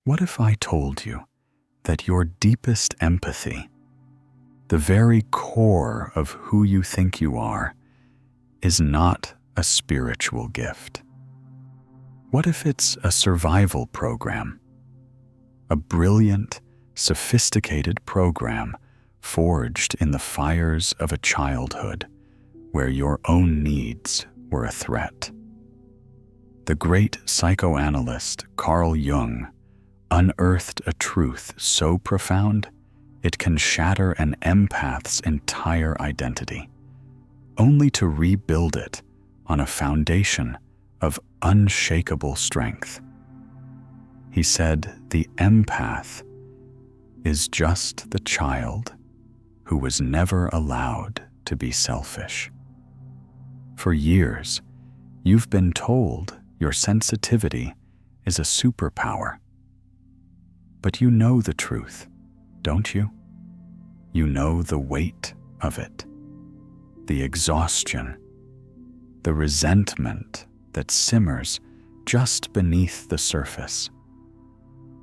What if I told you that your deepest empathy, the very core of who you think you are, is not a spiritual gift? What if it's a survival program? A brilliant, sophisticated program forged in the fires of a childhood where your own needs were a threat. The great psychoanalyst Carl Jung unearthed a truth so profound it can shatter an empath's entire identity, only to rebuild it on a foundation of unshakable strength. He said the empath is just the child who was never allowed to be selfish. For years, you've been told your sensitivity is a superpower. But you know the truth, don't you? You know the weight of it, the exhaustion, the resentment that simmers just beneath the surface.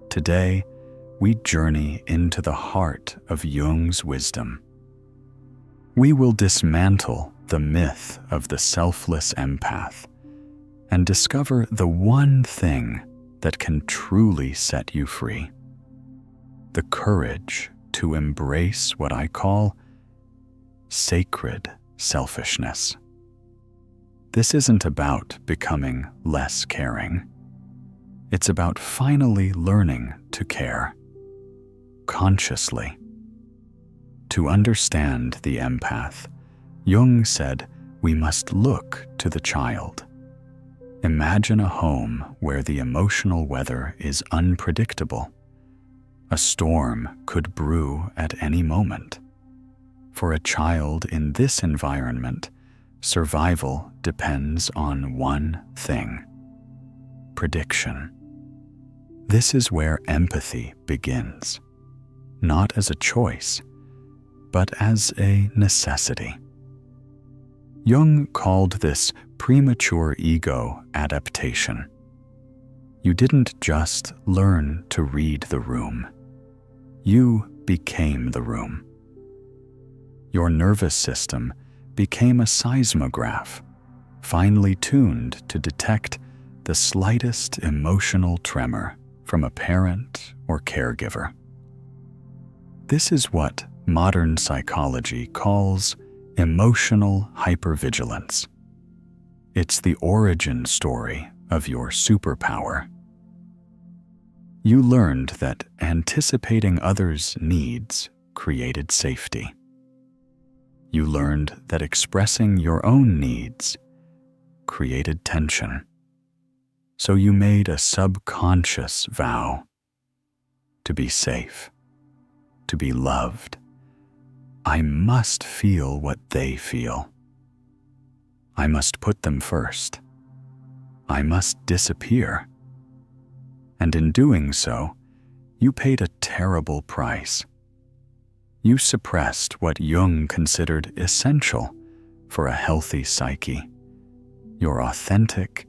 Today, we journey into the heart of Jung's wisdom. We will dismantle the myth of the selfless empath and discover the one thing that can truly set you free: the courage to embrace what I call sacred selfishness. This isn't about becoming less caring. It's about finally learning to care consciously. To understand the empath, Jung said we must look to the child. Imagine a home where the emotional weather is unpredictable. A storm could brew at any moment. For a child in this environment, survival depends on one thing: prediction. This is where empathy begins, not as a choice, but as a necessity. Jung called this premature ego adaptation. You didn't just learn to read the room. You became the room. Your nervous system became a seismograph, finely tuned to detect the slightest emotional tremor from a parent or caregiver. This is what modern psychology calls emotional hypervigilance. It's the origin story of your superpower. You learned that anticipating others' needs created safety. You learned that expressing your own needs created tension. So you made a subconscious vow to be safe, to be loved. I must feel what they feel. I must put them first. I must disappear. And in doing so, you paid a terrible price. You suppressed what Jung considered essential for a healthy psyche: your authentic,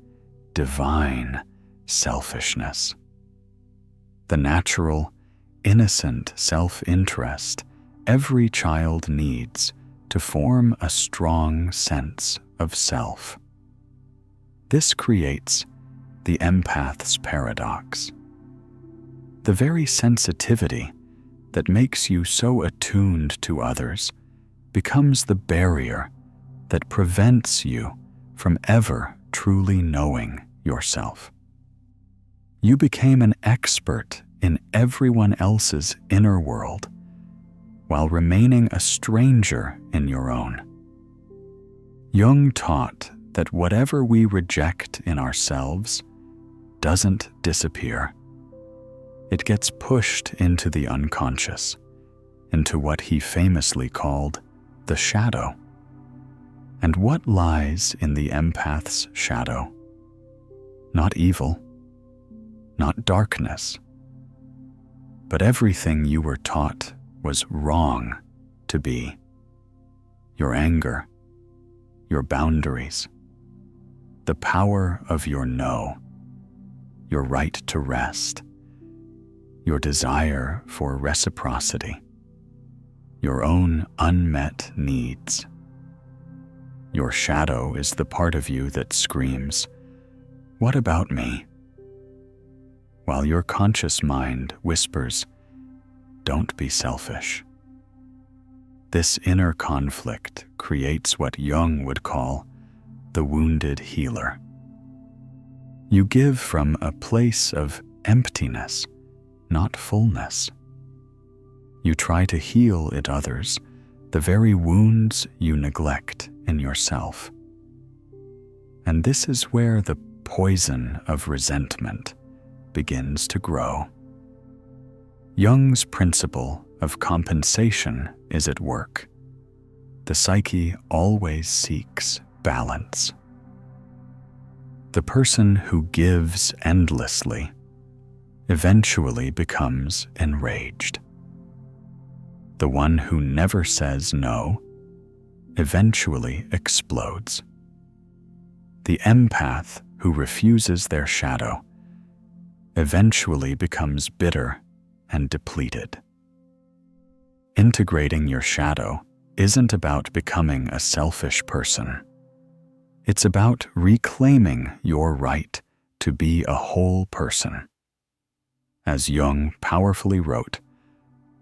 divine selfishness. The natural, innocent self-interest every child needs to form a strong sense of self. This creates the empath's paradox. The very sensitivity that makes you so attuned to others becomes the barrier that prevents you from ever truly knowing yourself. You became an expert in everyone else's inner world while remaining a stranger in your own. Jung taught that whatever we reject in ourselves doesn't disappear. It gets pushed into the unconscious, into what he famously called the shadow. And what lies in the empath's shadow? Not evil, not darkness, but everything you were taught was wrong to be. Your anger, your boundaries, the power of your no, your right to rest, your desire for reciprocity, your own unmet needs. Your shadow is the part of you that screams, "What about me?" While your conscious mind whispers, "Don't be selfish." This inner conflict creates what Jung would call the wounded healer. You give from a place of emptiness, not fullness. You try to heal in others the very wounds you neglect in yourself. And this is where the poison of resentment begins to grow. Jung's principle of compensation is at work. The psyche always seeks balance. The person who gives endlessly eventually becomes enraged. The one who never says no eventually explodes. The empath who refuses their shadow eventually becomes bitter and depleted. Integrating your shadow isn't about becoming a selfish person. It's about reclaiming your right to be a whole person. As Jung powerfully wrote,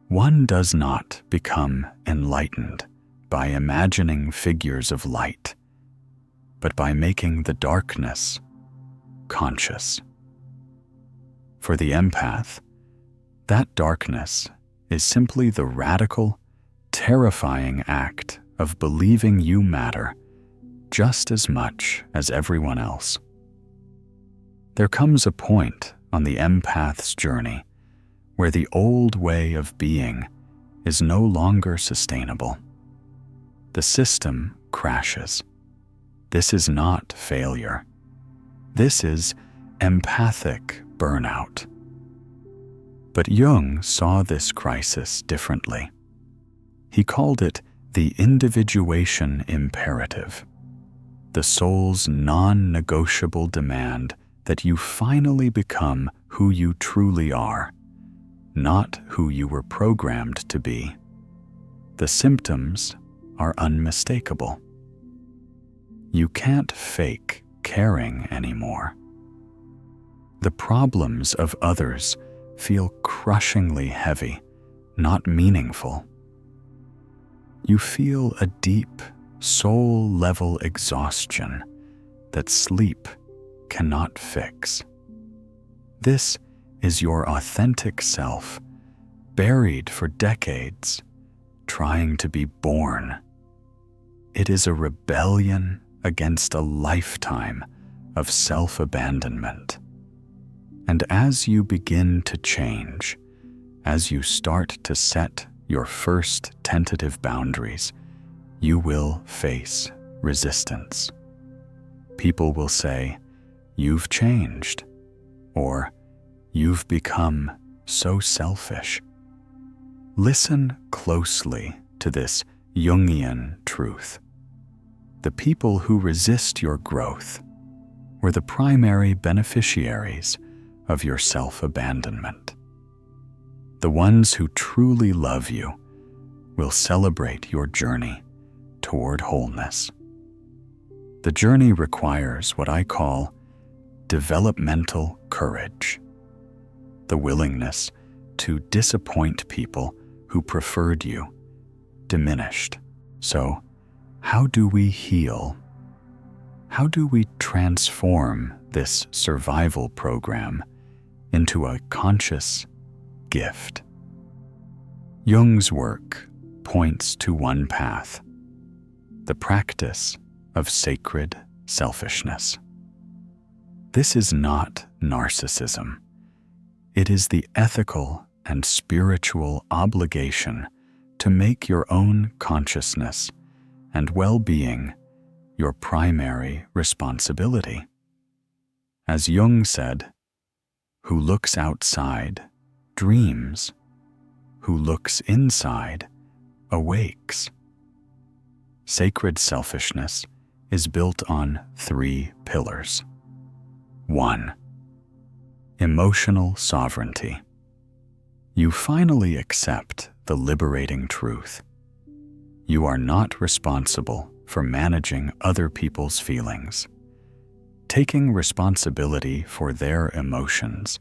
one does not become enlightened by imagining figures of light, but by making the darkness conscious. For the empath, that darkness is simply the radical, terrifying act of believing you matter just as much as everyone else. There comes a point on the empath's journey where the old way of being is no longer sustainable. The system crashes. This is not failure. This is empathic burnout. But Jung saw this crisis differently. He called it the individuation imperative, the soul's non-negotiable demand that you finally become who you truly are, not who you were programmed to be. The symptoms are unmistakable. You can't fake caring anymore. The problems of others feel crushingly heavy, not meaningful. You feel a deep, soul-level exhaustion that sleep cannot fix. This is your authentic self, buried for decades, trying to be born. It is a rebellion against a lifetime of self-abandonment. And as you begin to change, as you start to set your first tentative boundaries, you will face resistance. People will say, "You've changed," or "You've become so selfish." Listen closely to this Jungian truth. The people who resist your growth were the primary beneficiaries of your self-abandonment. The ones who truly love you will celebrate your journey toward wholeness. The journey requires what I call developmental courage, the willingness to disappoint people who preferred you, diminished. So, how do we heal? How do we transform this survival program into a conscious gift? Jung's work points to one path: the practice of sacred selfishness. This is not narcissism. It is the ethical and spiritual obligation to make your own consciousness and well-being your primary responsibility. As Jung said, "Who looks outside dreams. Who looks inside awakes." Sacred selfishness is built on 3 pillars. 1. Emotional sovereignty. You finally accept the liberating truth. You are not responsible for managing other people's feelings. Taking responsibility for their emotions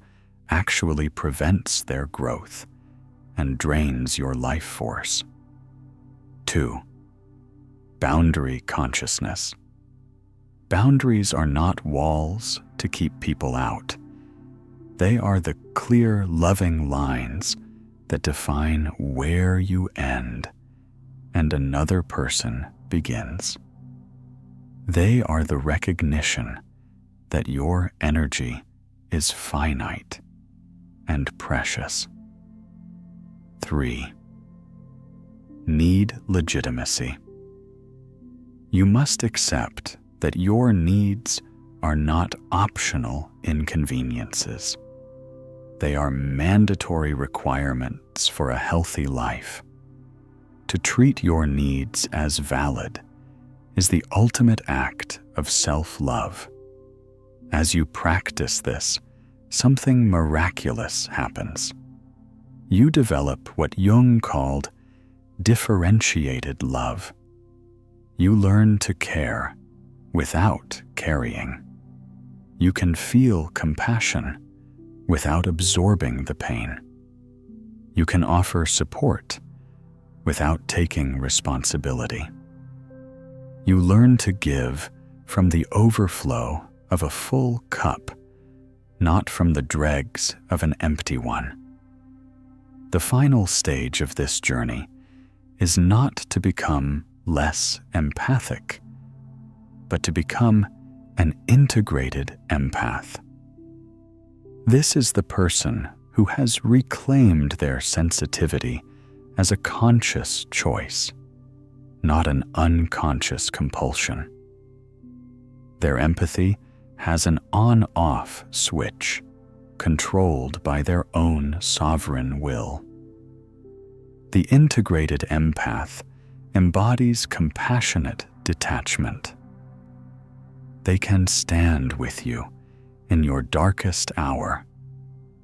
actually prevents their growth and drains your life force. 2. Boundary consciousness. Boundaries are not walls to keep people out. They are the clear, loving lines that define where you end and another person begins. They are the recognition that your energy is finite and precious. 3. Need legitimacy. You must accept that your needs are not optional inconveniences. They are mandatory requirements for a healthy life. To treat your needs as valid is the ultimate act of self-love. As you practice this, something miraculous happens. You develop what Jung called differentiated love. You learn to care without carrying. You can feel compassion without absorbing the pain. You can offer support without taking responsibility. You learn to give from the overflow of a full cup, not from the dregs of an empty one. The final stage of this journey is not to become less empathic, but to become an integrated empath. This is the person who has reclaimed their sensitivity as a conscious choice, not an unconscious compulsion. Their empathy has an on-off switch, controlled by their own sovereign will. The integrated empath embodies compassionate detachment. They can stand with you in your darkest hour,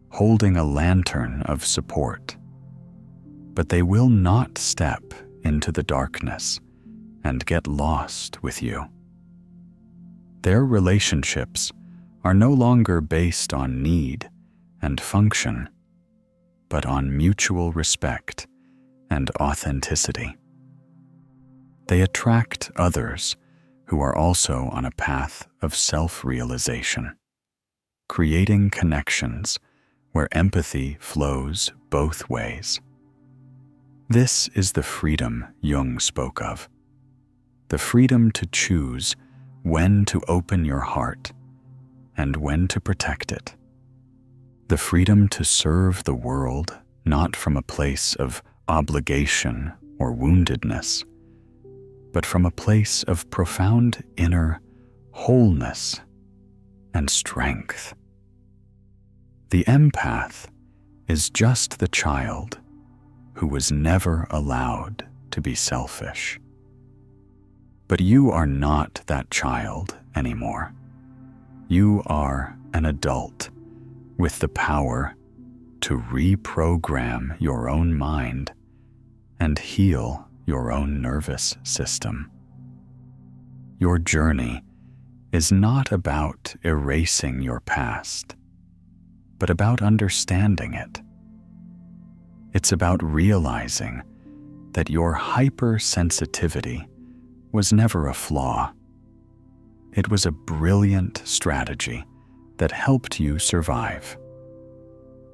holding a lantern of support. But they will not step into the darkness and get lost with you. Their relationships are no longer based on need and function, but on mutual respect and authenticity. They attract others who are also on a path of self-realization, creating connections where empathy flows both ways. This is the freedom Jung spoke of, the freedom to choose when to open your heart and when to protect it, the freedom to serve the world not from a place of obligation or woundedness, but from a place of profound inner wholeness and strength. The empath is just the child who was never allowed to be selfish. But you are not that child anymore. You are an adult with the power to reprogram your own mind and heal your own nervous system. Your journey is not about erasing your past, but about understanding it. It's about realizing that your hypersensitivity was never a flaw. It was a brilliant strategy that helped you survive.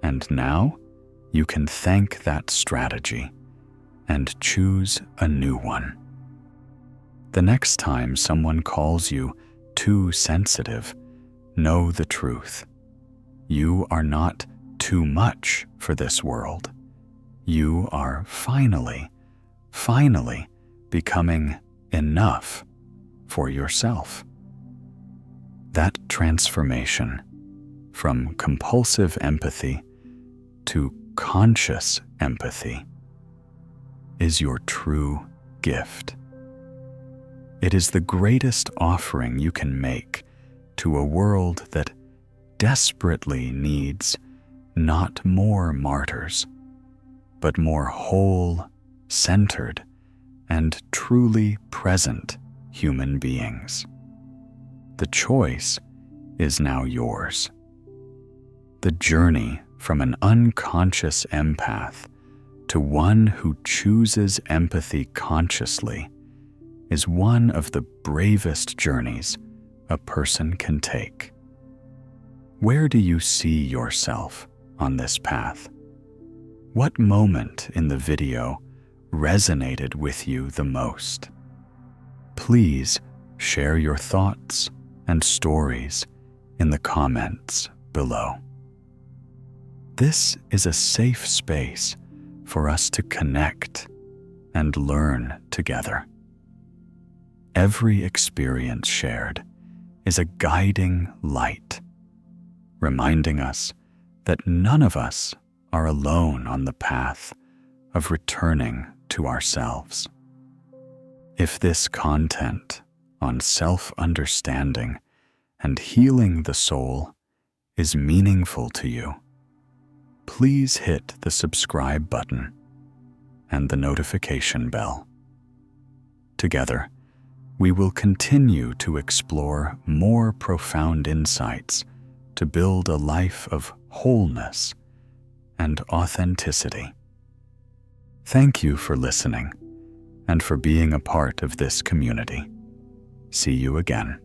And now you can thank that strategy and choose a new one. The next time someone calls you too sensitive, know the truth. You are not too much for this world. You are finally becoming enough for yourself. That transformation from compulsive empathy to conscious empathy is your true gift. It is the greatest offering you can make to a world that desperately needs not more martyrs, but more whole, centered, and truly present human beings. The choice is now yours. The journey from an unconscious empath to one who chooses empathy consciously is one of the bravest journeys a person can take. Where do you see yourself on this path? What moment in the video resonated with you the most? Please share your thoughts and stories in the comments below. This is a safe space for us to connect and learn together. Every experience shared is a guiding light, reminding us that none of us are alone on the path of returning to ourselves. If this content on self-understanding and healing the soul is meaningful to you, please hit the subscribe button and the notification bell. Together, we will continue to explore more profound insights to build a life of wholeness and authenticity. Thank you for listening and for being a part of this community. See you again.